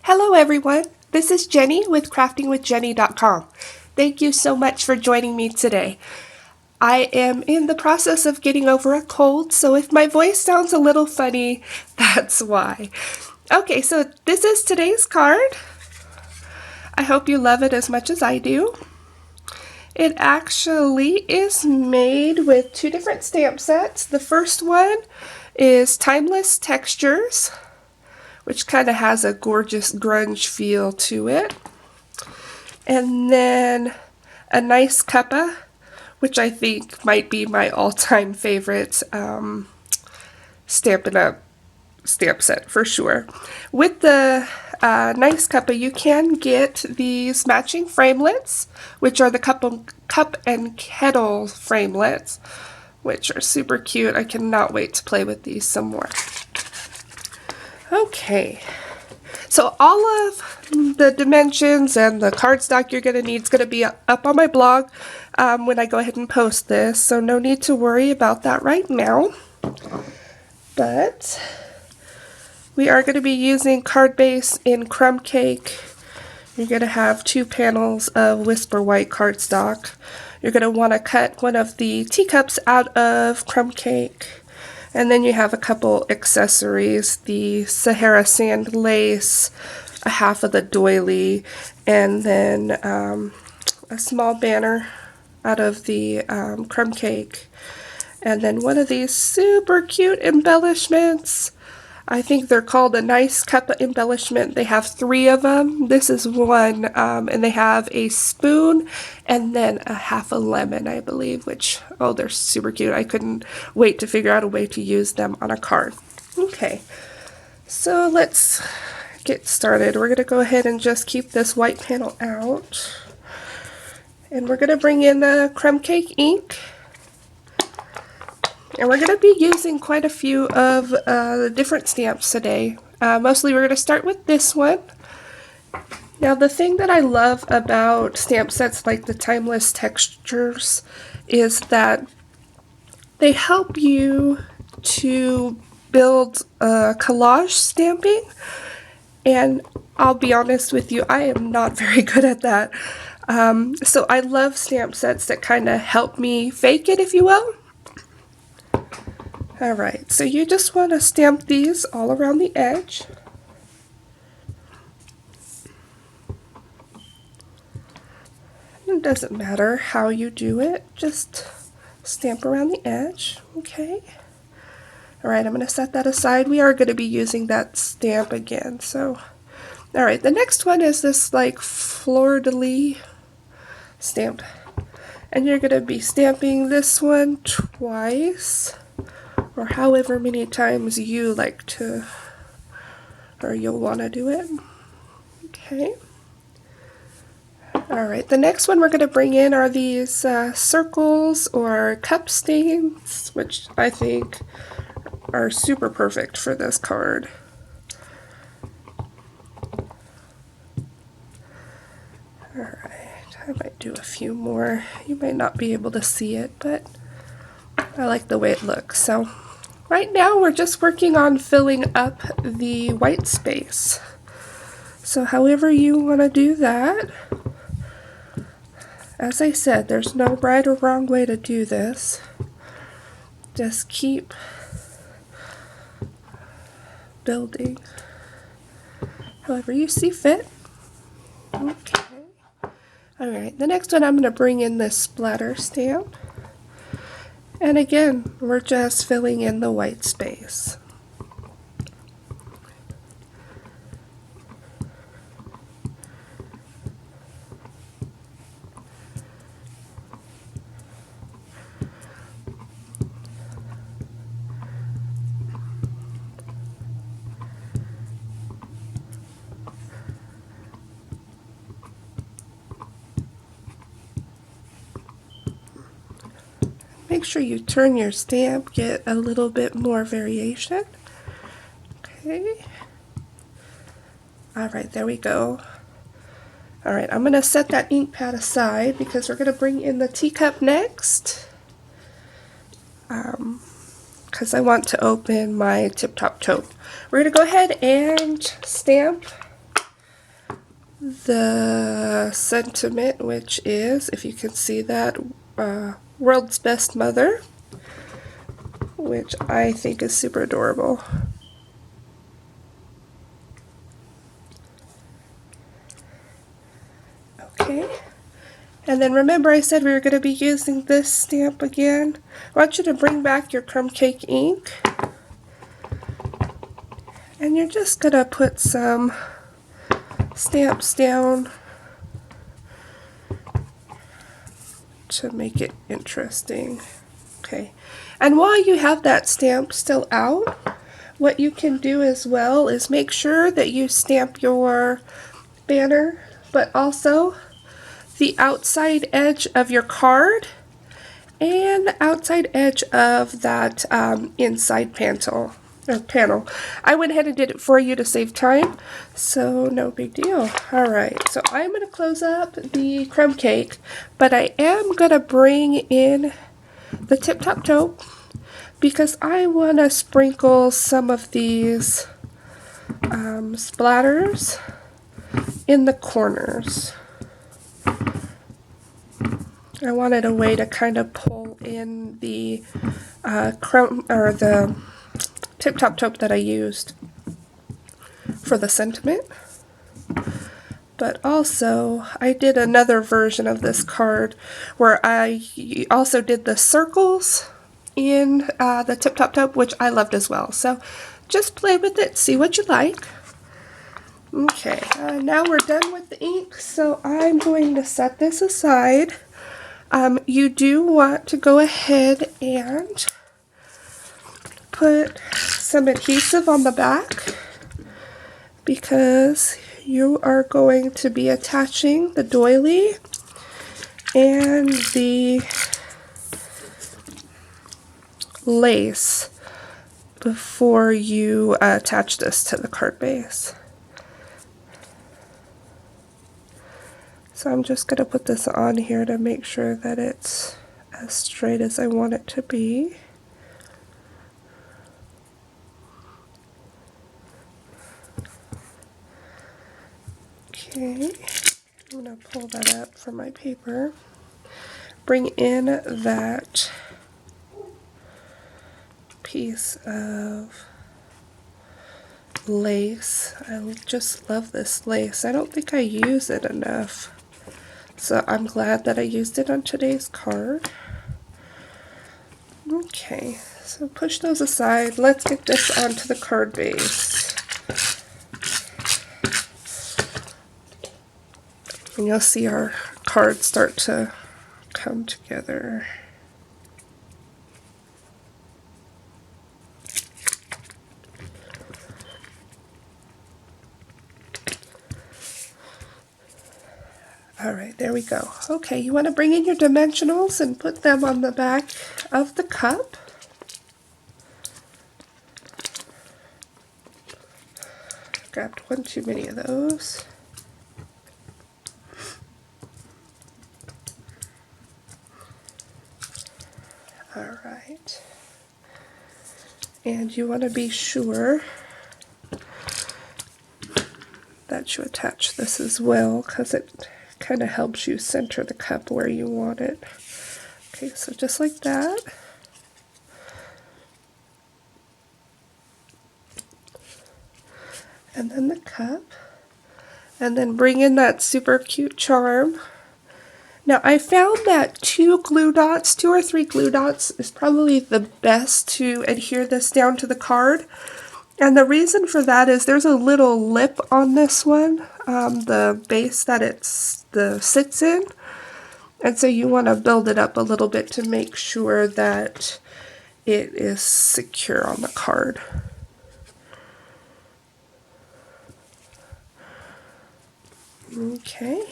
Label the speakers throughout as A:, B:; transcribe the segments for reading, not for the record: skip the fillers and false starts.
A: Hello everyone, this is Jenny with craftingwithjenny.com. Thank you so much for joining me today. I am in the process of getting over a cold, so if my voice sounds a little funny, that's why. Okay, so this is today's card. I hope you love it as much as I do. It actually is made with two different stamp sets. The first one is Timeless Textures, which kind of has a gorgeous grunge feel to it. And then a Nice Cuppa, which I think might be my all-time favorite Stampin' Up! Stamp set for sure. With the Nice Cuppa, you can get these matching framelits, which are the cup and kettle framelits, which are super cute. I cannot wait to play with these some more. Okay, so all of the dimensions and the cardstock you're going to need is going to be up on my blog when I go ahead and post this, so no need to worry about that right now. But we are going to be using card base in Crumb Cake. You're going to have 2 panels of Whisper White cardstock. You're going to want to cut one of the teacups out of Crumb Cake. And then you have a couple accessories, the Sahara Sand Lace, a half of the doily, and then a small banner out of the Crumb Cake. And then one of these super cute embellishments. I think they're called a Nice Cuppa embellishment. They have 3 of them. This is one, and they have a spoon and then a half a lemon, I believe, which, oh, they're super cute. I couldn't wait to figure out a way to use them on a card. Okay, so let's get started. We're going to go ahead and just keep this white panel out. And we're going to bring in the Crumb Cake ink. And we're going to be using quite a few of the different stamps today. Mostly we're going to start with this one. Now the thing that I love about stamp sets like the Timeless Textures is that they help you to build collage stamping. And I'll be honest with you, I am not very good at that. So I love stamp sets that kind of help me fake it, if you will. Alright, so you just want to stamp these all around the edge. It doesn't matter how you do it, just stamp around the edge, okay? Alright, I'm going to set that aside. We are going to be using that stamp again, so... Alright, the next one is this like fleur-de-lis stamp. And you're going to be stamping this one twice, or however many times you like to, or you'll want to do it. Okay. Alright, the next one we're going to bring in are these circles or cup stains, which I think are super perfect for this card. Alright, I might do a few more. You might not be able to see it, but I like the way it looks. So right now we're just working on filling up the white space. So however you want to do that, as I said, there's no right or wrong way to do this. Just keep building however you see fit. Okay. Alright, the next one I'm going to bring in this splatter stamp. And again, we're just filling in the white space. Make sure you turn your stamp, get a little bit more variation. Okay. Alright, there we go. Alright, I'm going to set that ink pad aside because we're going to bring in the teacup next. Because I want to open my Tip Top Taupe. We're going to go ahead and stamp the sentiment, which is, if you can see that, World's Best Mother, which I think is super adorable. Okay. And then remember I said we were going to be using this stamp again. I want you to bring back your crumb cake ink. And you're just going to put some stamps down to make it interesting. Okay. And while you have that stamp still out, what you can do as well is make sure that you stamp your banner, but also the outside edge of your card and the outside edge of that inside panel. I went ahead and did it for you to save time, so no big deal. Alright, so I'm going to close up the crumb cake, but I am going to bring in the Tip Top Taupe because I want to sprinkle some of these splatters in the corners. I wanted a way to kind of pull in the the Tip Top Taupe that I used for the sentiment. But also, I did another version of this card where I also did the circles in the Tip Top Taupe, which I loved as well. So just play with it, see what you like. Okay, now we're done with the ink, so I'm going to set this aside. You do want to go ahead and put some adhesive on the back because you are going to be attaching the doily and the lace before you attach this to the card base. So I'm just going to put this on here to make sure that it's as straight as I want it to be. Okay, I'm going to pull that up from my paper. Bring in that piece of lace. I just love this lace. I don't think I use it enough. So I'm glad that I used it on today's card. Okay, so push those aside. Let's get this onto the card base. And you'll see our cards start to come together. Alright, there we go. Okay, you want to bring in your dimensionals and put them on the back of the cup. Grabbed one too many of those. Alright. And you want to be sure that you attach this as well because it kind of helps you center the cup where you want it. Okay, so just like that. And then the cup. And then bring in that super cute charm. Now I found that 2 or 3 glue dots is probably the best to adhere this down to the card. And the reason for that is there's a little lip on this one, the base that it sits in. And so you want to build it up a little bit to make sure that it is secure on the card. Okay.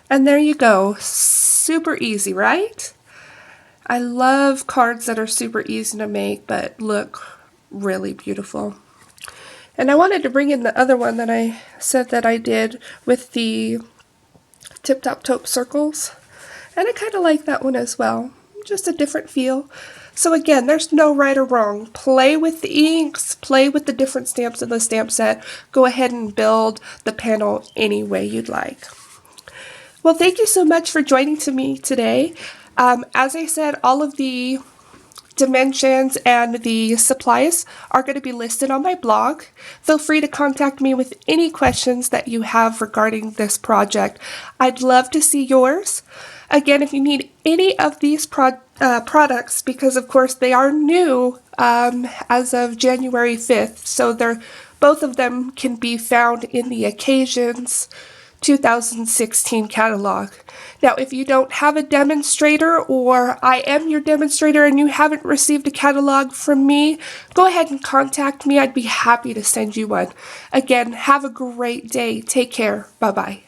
A: And there you go. Super easy, right? I love cards that are super easy to make but look really beautiful. And I wanted to bring in the other one that I said that I did with the Tip Top Taupe circles. And I kind of like that one as well. just a different feel. So again, there's no right or wrong. Play with the inks, play with the different stamps in the stamp set. Go ahead and build the panel any way you'd like. Well, thank you so much for joining me today. As I said, all of the dimensions and the supplies are going to be listed on my blog. Feel free to contact me with any questions that you have regarding this project. I'd love to see yours. Again, if you need any of these products, because of course they are new as of January 5th, so both of them can be found in the Occasions 2016 catalog. Now, if you don't have a demonstrator, or I am your demonstrator and you haven't received a catalog from me, go ahead and contact me. I'd be happy to send you one. Again, have a great day. Take care. Bye-bye.